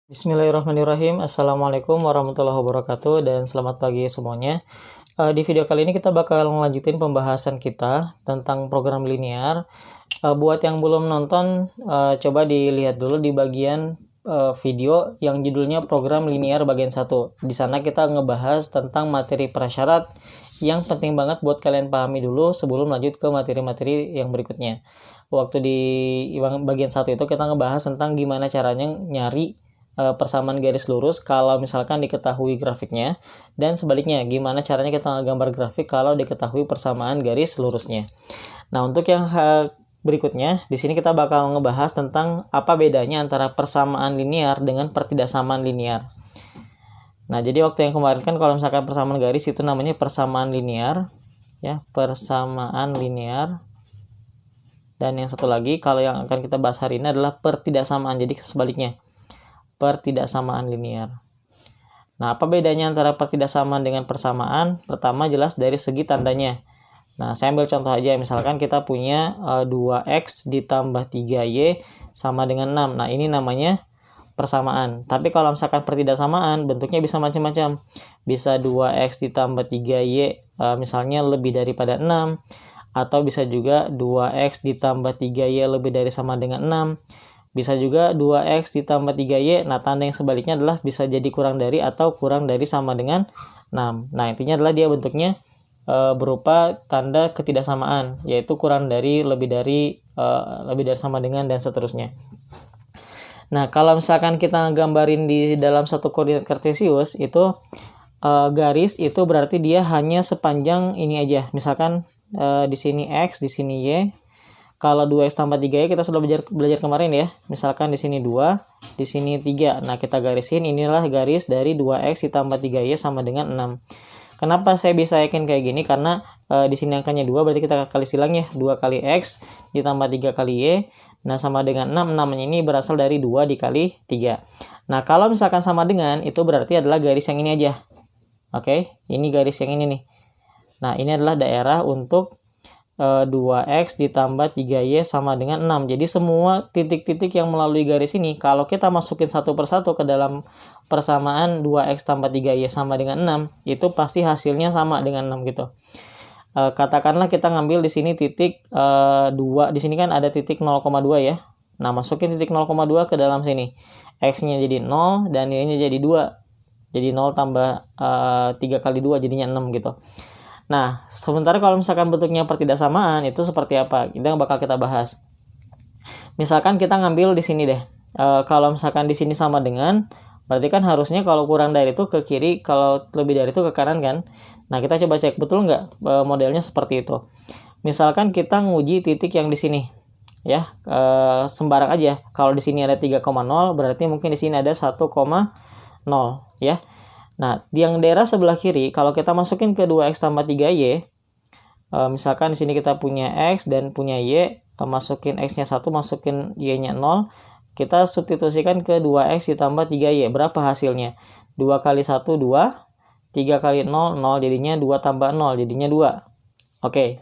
Bismillahirrahmanirrahim. Assalamualaikum warahmatullahi wabarakatuh dan selamat pagi semuanya. Di video kali ini kita bakal melanjutin pembahasan kita tentang program linear. Buat yang belum nonton, coba dilihat dulu di bagian video yang judulnya program linear bagian 1. Di sana kita ngebahas tentang materi prasyarat yang penting banget buat kalian pahami dulu sebelum lanjut ke materi-materi yang berikutnya. Waktu di bagian 1 itu kita ngebahas tentang gimana caranya nyari persamaan garis lurus kalau misalkan diketahui grafiknya, dan sebaliknya gimana caranya kita gambar grafik kalau diketahui persamaan garis lurusnya. Nah, untuk yang berikutnya di sini kita bakal ngebahas tentang apa bedanya antara persamaan linear dengan pertidaksamaan linear. Nah, jadi waktu yang kemarin kan kalau misalkan persamaan garis itu namanya persamaan linear, ya, persamaan linear. Dan yang satu lagi kalau yang akan kita bahas hari ini adalah pertidaksamaan, jadi sebaliknya, pertidaksamaan linear. Nah, apa bedanya antara pertidaksamaan dengan persamaan? Pertama, jelas dari segi tandanya. Nah, saya ambil contoh aja, misalkan kita punya 2x ditambah 3y sama dengan 6. Nah, ini namanya persamaan. Tapi kalau misalkan pertidaksamaan, bentuknya bisa macam-macam. Bisa 2x ditambah 3y misalnya lebih daripada 6, atau bisa juga 2x ditambah 3y lebih dari sama dengan 6. Bisa juga 2x ditambah 3y, nah tanda yang sebaliknya adalah bisa jadi kurang dari atau kurang dari sama dengan 6. Nah, intinya adalah dia bentuknya berupa tanda ketidaksamaan, yaitu kurang dari, lebih dari sama dengan, dan seterusnya. Nah, kalau misalkan kita gambarin di dalam satu koordinat kartesius, itu garis itu berarti dia hanya sepanjang ini aja. Misalkan di sini x, di sini y. Kalau 2x tambah 3y kita sudah belajar kemarin ya. Misalkan di sini 2, di sini 3. Nah, kita garisin, inilah garis dari 2x ditambah 3y sama dengan 6. Kenapa saya bisa yakin kayak gini? Karena di sini angkanya 2, berarti kita kali silang ya. 2 kali x ditambah 3 kali y. Nah, sama dengan 6. 6-nya ini berasal dari 2 dikali 3. Nah, kalau misalkan sama dengan, itu berarti adalah garis yang ini aja. Oke, ini garis yang ini nih. Nah, ini adalah daerah untuk 2x ditambah 3y sama dengan 6. Jadi semua titik-titik yang melalui garis ini, kalau kita masukin satu persatu ke dalam persamaan 2x tambah 3y sama dengan 6, itu pasti hasilnya sama dengan 6 gitu. Katakanlah kita ngambil di sini titik 2, di sini kan ada titik 0,2 ya. Nah, masukin titik 0,2 ke dalam sini. X-nya jadi 0 dan Y-nya jadi 2. Jadi 0 tambah 3 kali 2 jadinya 6 gitu. Nah, sementara kalau misalkan bentuknya pertidaksamaan, itu seperti apa? Itu yang bakal kita bahas. Misalkan kita ngambil di sini deh. Kalau misalkan di sini sama dengan, berarti kan harusnya kalau kurang dari itu ke kiri, kalau lebih dari itu ke kanan kan? Nah, kita coba cek betul nggak modelnya seperti itu. Misalkan kita nguji titik yang di sini, ya, sembarang aja. Kalau di sini ada 3,0, berarti mungkin di sini ada 1,0, ya. Nah, yang daerah sebelah kiri, kalau kita masukin ke 2x tambah 3y, misalkan di sini kita punya x dan punya y, masukin x-nya 1, masukin y-nya 0, kita substitusikan ke 2x ditambah 3y. Berapa hasilnya? 2 kali 1, 2, 3 kali 0, 0, jadinya 2 tambah 0, jadinya 2. Oke,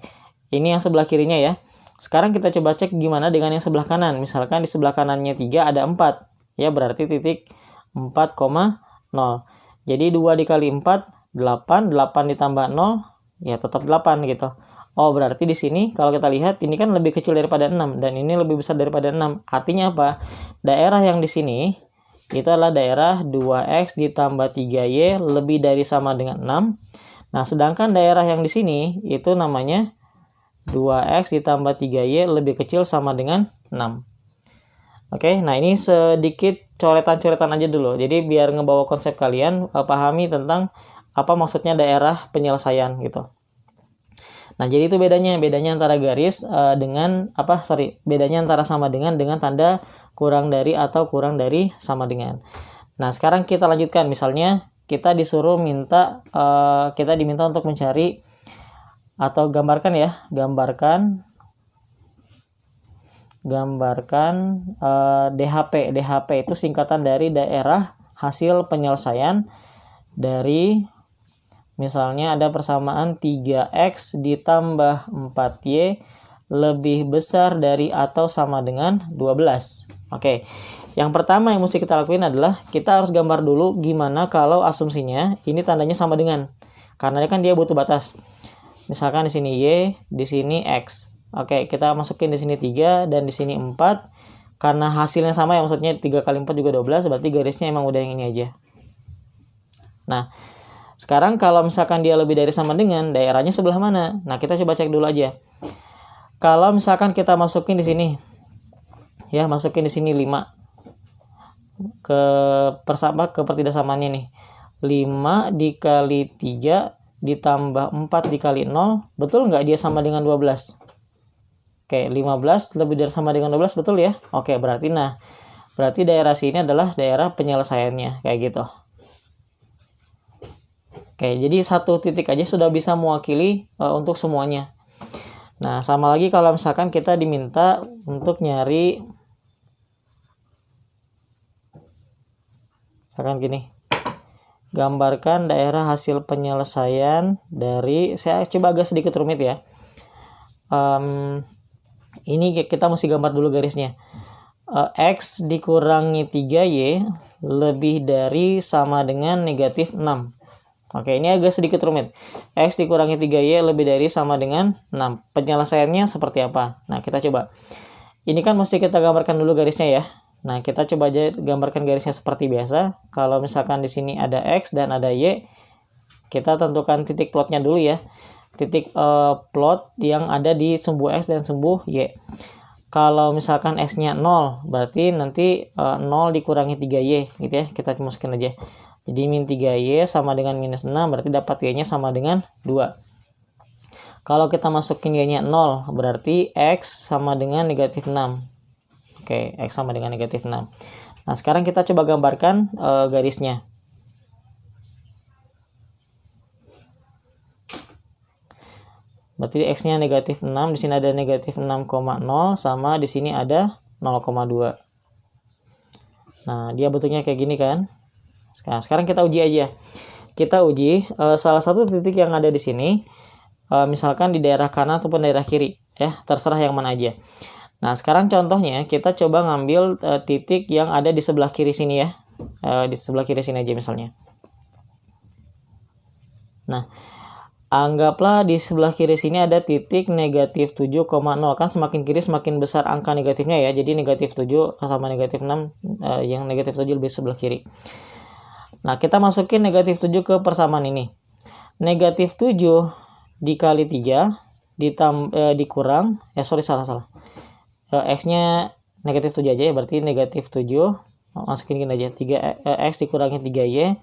ini yang sebelah kirinya ya. Sekarang kita coba cek gimana dengan yang sebelah kanan. Misalkan di sebelah kanannya 3 ada 4, ya berarti titik 4,0. Jadi 2 dikali 4, 8, 8 ditambah 0, ya tetap 8 gitu. Oh, berarti di sini kalau kita lihat, ini kan lebih kecil daripada 6, dan ini lebih besar daripada 6. Artinya apa? Daerah yang di sini, itu adalah daerah 2x ditambah 3y lebih dari sama dengan 6. Nah, sedangkan daerah yang di sini, itu namanya 2x ditambah 3y lebih kecil sama dengan 6. Oke, nah ini sedikit coretan-coretan aja dulu. Jadi biar ngebawa konsep kalian pahami tentang apa maksudnya daerah penyelesaian gitu. Nah, jadi itu bedanya antara garis bedanya antara sama dengan tanda kurang dari atau kurang dari sama dengan. Nah, sekarang kita lanjutkan. Misalnya kita diminta untuk mencari atau gambarkan DHP. DHP itu singkatan dari daerah hasil penyelesaian dari, misalnya ada persamaan 3x ditambah 4y lebih besar dari atau sama dengan 12. Oke, Yang pertama yang mesti kita lakuin adalah kita harus gambar dulu gimana kalau asumsinya ini tandanya sama dengan. Karena kan dia butuh batas. Misalkan di sini Y, di sini X. Oke, kita masukin di sini 3 dan di sini 4. Karena hasilnya sama ya, maksudnya 3 kali 4 juga 12, berarti garisnya emang udah yang ini aja. Nah, sekarang kalau misalkan dia lebih dari sama dengan, daerahnya sebelah mana? Nah, kita coba cek dulu aja. Kalau misalkan kita masukin di sini, ya masukin di sini 5 ke pertidaksamaannya nih. 5 dikali 3 ditambah 4 dikali 0, betul nggak dia sama dengan 12? Oke, 15 lebih dari sama dengan 12, betul ya? Oke, berarti daerah sini adalah daerah penyelesaiannya, kayak gitu. Oke, jadi satu titik aja sudah bisa mewakili untuk semuanya. Nah, sama lagi kalau misalkan kita diminta untuk nyari, misalkan gini, gambarkan daerah hasil penyelesaian dari, saya coba agak sedikit rumit ya. Ini kita mesti gambar dulu garisnya. X dikurangi 3Y lebih dari sama dengan negatif 6. Oke, ini agak sedikit rumit. X dikurangi 3Y lebih dari sama dengan 6. Penyelesaiannya seperti apa? Nah, kita coba. Ini kan mesti kita gambarkan dulu garisnya ya. Nah, kita coba aja gambarkan garisnya seperti biasa. Kalau misalkan di sini ada X dan ada Y, kita tentukan titik plotnya dulu ya. Titik plot yang ada di sumbu X dan sumbu Y. Kalau misalkan X-nya 0, berarti nanti 0 dikurangi 3Y gitu ya. Kita masukin aja. Jadi min 3Y sama dengan minus 6, berarti dapat Y-nya sama dengan 2. Kalau kita masukin Y-nya 0, berarti X sama dengan negatif 6. Oke, X sama dengan negatif 6. Nah, sekarang kita coba gambarkan garisnya. Berarti X-nya negatif 6, di sini ada negatif 6,0, sama di sini ada 0,2. Nah, dia bentuknya kayak gini kan. Nah, sekarang kita uji aja. Kita uji salah satu titik yang ada di sini, misalkan di daerah kanan ataupun daerah kiri, ya, terserah yang mana aja. Nah, sekarang contohnya kita coba ngambil titik yang ada di sebelah kiri sini ya. Di sebelah kiri sini aja misalnya. Nah, anggaplah di sebelah kiri sini ada titik negatif 7,0. Kan semakin kiri semakin besar angka negatifnya ya. Jadi negatif 7 sama negatif 6, yang negatif 7 lebih sebelah kiri. Nah, kita masukin negatif 7 ke persamaan ini. Negatif 7 dikali 3 dikurang, salah. X-nya negatif 7 aja ya, berarti negatif 7, masukin gini aja, 3X dikurangi 3Y,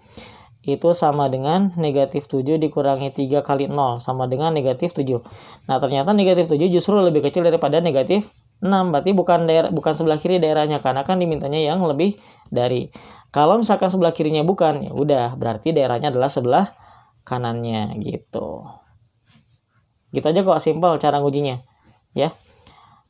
itu sama dengan negatif 7 dikurangi 3 kali 0, sama dengan negatif 7. Nah, ternyata negatif 7 justru lebih kecil daripada negatif 6, berarti bukan sebelah kiri daerahnya, karena kan dimintanya yang lebih dari. Kalau misalkan sebelah kirinya bukan, ya udah, berarti daerahnya adalah sebelah kanannya, gitu. Gitu aja kok, simpel cara ngujinya, ya.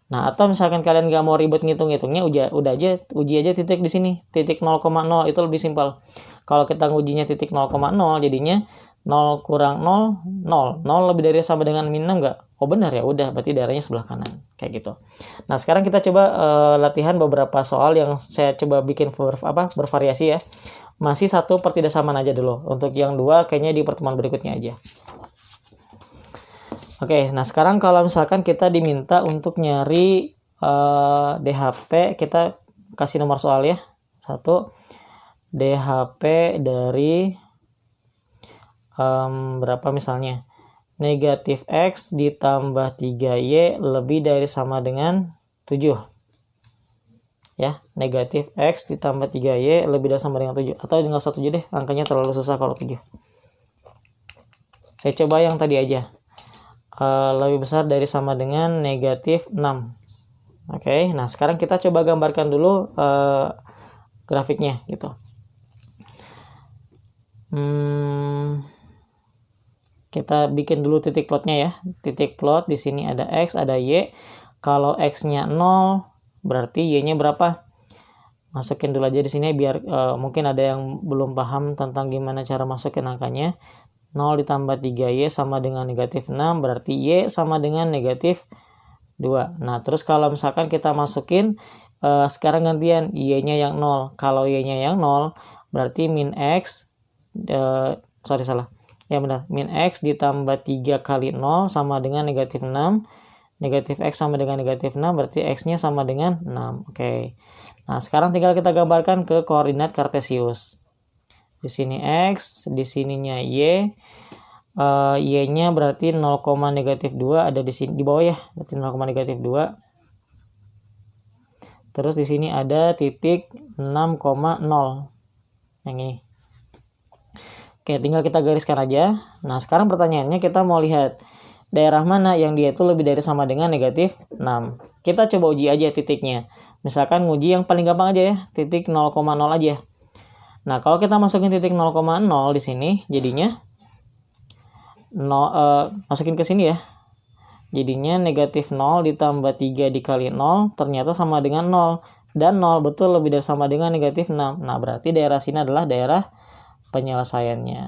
Nah, atau misalkan kalian gak mau ribet ngitung-ngitungnya, udah aja uji aja titik di sini, titik 0,0, itu lebih simpel. Kalau kita ngujinya titik 0,0, jadinya 0 kurang 0, 0. 0 lebih dari sama dengan min 6 nggak? Oh benar ya, udah, berarti daerahnya sebelah kanan. Kayak gitu. Nah, sekarang kita coba latihan beberapa soal yang saya coba bikin bervariasi ya. Masih satu pertidaksamaan aja dulu. Untuk yang dua kayaknya di pertemuan berikutnya aja. Oke, nah sekarang kalau misalkan kita diminta untuk nyari DHP, kita kasih nomor soal ya. 1, DHP dari berapa misalnya? Negatif X ditambah 3Y lebih dari sama dengan 7. Ya, negatif X ditambah 3Y lebih dari sama dengan 7. Atau nggak usah 7 deh, angkanya terlalu susah kalau 7. Saya coba yang tadi aja. Lebih besar dari sama dengan negatif 6. Oke, nah sekarang kita coba gambarkan dulu grafiknya gitu. Kita bikin dulu titik plotnya ya. Titik plot di sini ada X, ada Y. Kalau X-nya 0, berarti Y-nya berapa? Masukin dulu aja di sini biar mungkin ada yang belum paham tentang gimana cara masukin angkanya. 0 ditambah 3Y sama dengan negatif 6, berarti Y sama dengan negatif 2. Nah, terus kalau misalkan kita masukin Sekarang gantian y-nya yang 0. Kalau y-nya yang 0 berarti min x, min x ditambah 3 kali 0 sama dengan negatif 6. Negatif x sama dengan negatif 6 berarti x-nya sama dengan 6. Oke. Nah, sekarang tinggal kita gambarkan ke koordinat kartesius. Di sini x, di sininya y. Y-nya berarti 0, negatif 2 ada di sini di bawah ya, berarti 0, negatif 2. Terus di sini ada titik 6,0 yang ini. Oke, tinggal kita gariskan aja. Nah, sekarang pertanyaannya kita mau lihat daerah mana yang dia itu lebih dari sama dengan negatif 6. Kita coba uji aja titiknya. Misalkan nguji yang paling gampang aja ya, titik 0,0 aja. Nah, kalau kita masukin titik 0,0 di sini, jadinya masukin ke sini ya. Jadinya negatif 0 ditambah 3 dikali 0 ternyata sama dengan 0. Dan 0 betul lebih dari sama dengan negatif 6. Nah, berarti daerah sini adalah daerah penyelesaiannya.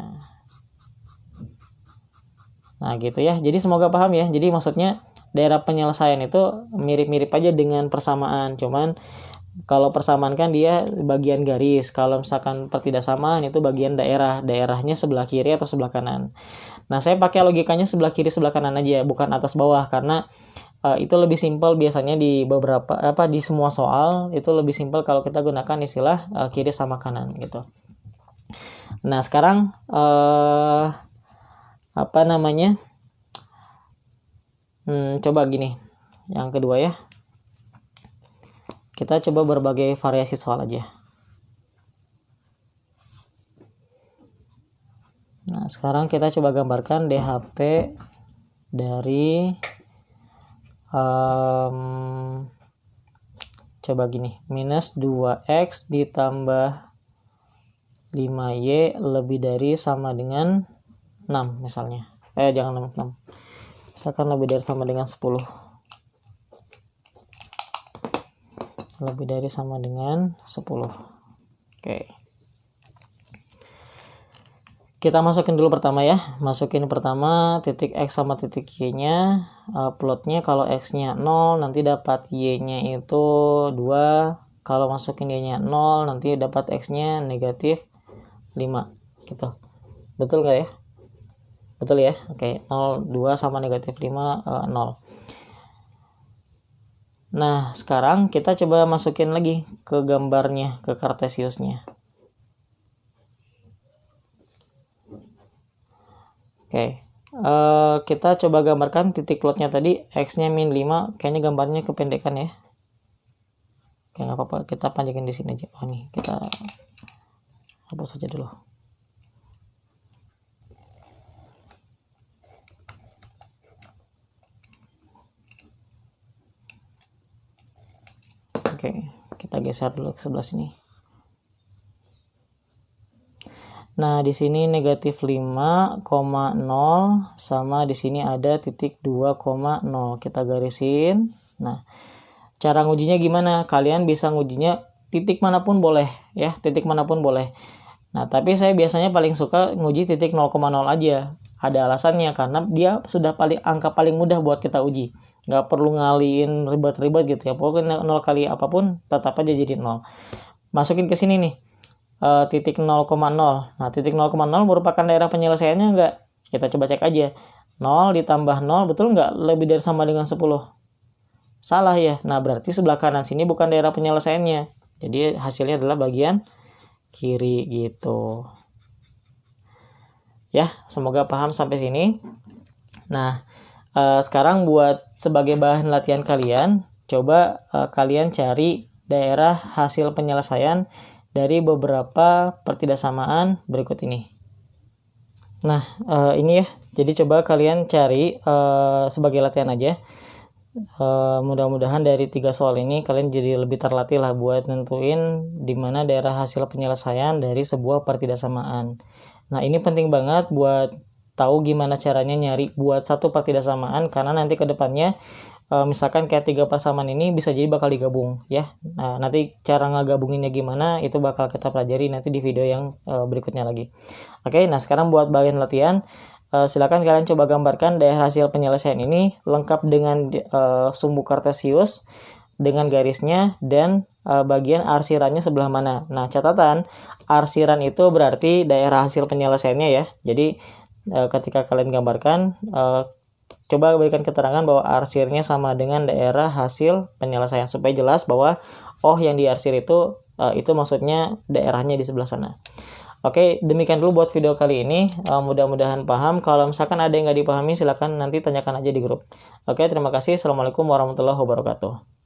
Nah, gitu ya. Jadi semoga paham ya. Jadi maksudnya daerah penyelesaian itu mirip-mirip aja dengan persamaan. Cuman kalau persamaan kan dia bagian garis. Kalau misalkan pertidaksamaan itu bagian daerah. Daerahnya sebelah kiri atau sebelah kanan. Nah, saya pakai logikanya sebelah kiri sebelah kanan aja, bukan atas bawah, karena itu lebih simpel biasanya di di semua soal itu lebih simpel kalau kita gunakan istilah kiri sama kanan gitu. Nah, sekarang coba gini. Yang kedua ya. Kita coba berbagai variasi soal aja. Nah, sekarang kita coba gambarkan DHP dari coba gini, minus 2x ditambah 5y lebih dari sama dengan 6 misalnya. Jangan 6. Misalkan lebih dari sama dengan 10. Lebih dari sama dengan 10. Oke. Kita masukin dulu pertama ya. Masukin pertama titik x sama titik y-nya. Plotnya kalau x-nya 0 nanti dapat y-nya itu 2. Kalau masukin y-nya 0 nanti dapat x-nya negatif 5 gitu. Betul nggak ya? Betul ya? Oke, 0, 2 sama negatif 5, 0. Nah, sekarang kita coba masukin lagi ke gambarnya, ke kartesiusnya. Oke, kita coba gambarkan titik plotnya tadi, x-nya min 5, kayaknya gambarnya kependekan ya. Oke, nggak apa-apa, kita panjangin di sini aja. Oh nih, kita hapus saja dulu. Oke, kita geser dulu ke sebelah sini. Nah, di sini negatif 5,0 sama di sini ada titik 2,0. Kita garisin. Nah, cara ngujinya gimana? Kalian bisa ngujinya titik manapun boleh ya, titik manapun boleh. Nah, tapi saya biasanya paling suka nguji titik 0,0 aja. Ada alasannya karena dia sudah angka paling mudah buat kita uji. Nggak perlu ngaliin ribet-ribet gitu ya. Pokoknya 0 kali apapun tetap aja jadi 0. Masukin ke sini nih. Titik 0,0. Nah, titik 0,0 merupakan daerah penyelesaiannya enggak? Kita coba cek aja. 0 ditambah 0 betul enggak lebih dari sama dengan 10? Salah ya. Nah, berarti sebelah kanan sini bukan daerah penyelesaiannya. Jadi hasilnya adalah bagian kiri gitu. Ya, semoga paham sampai sini. Nah, sekarang buat sebagai bahan latihan kalian, coba kalian cari daerah hasil penyelesaian dari beberapa pertidaksamaan berikut ini. Nah, ini ya. Jadi coba kalian cari sebagai latihan aja. Mudah-mudahan dari 3 soal ini kalian jadi lebih terlatih lah buat nentuin di mana daerah hasil penyelesaian dari sebuah pertidaksamaan. Nah, ini penting banget buat tahu gimana caranya nyari buat satu pertidaksamaan, karena nanti ke depannya misalkan kayak 3 persamaan ini bisa jadi bakal digabung ya. Nah, nanti cara ngegabunginnya gimana itu bakal kita pelajari nanti di video yang berikutnya lagi. Oke, nah sekarang buat bagian latihan, silakan kalian coba gambarkan daerah hasil penyelesaian ini lengkap dengan sumbu kartesius dengan garisnya dan bagian arsirannya sebelah mana. Nah, catatan arsiran itu berarti daerah hasil penyelesaiannya ya. Jadi ketika kalian gambarkan, coba berikan keterangan bahwa arsirnya sama dengan daerah hasil penyelesaian supaya jelas bahwa yang diarsir itu maksudnya daerahnya di sebelah sana. Oke, demikian dulu buat video kali ini. Mudah-mudahan paham. Kalau misalkan ada yang nggak dipahami, silakan nanti tanyakan aja di grup. Oke, terima kasih. Assalamualaikum warahmatullahi wabarakatuh.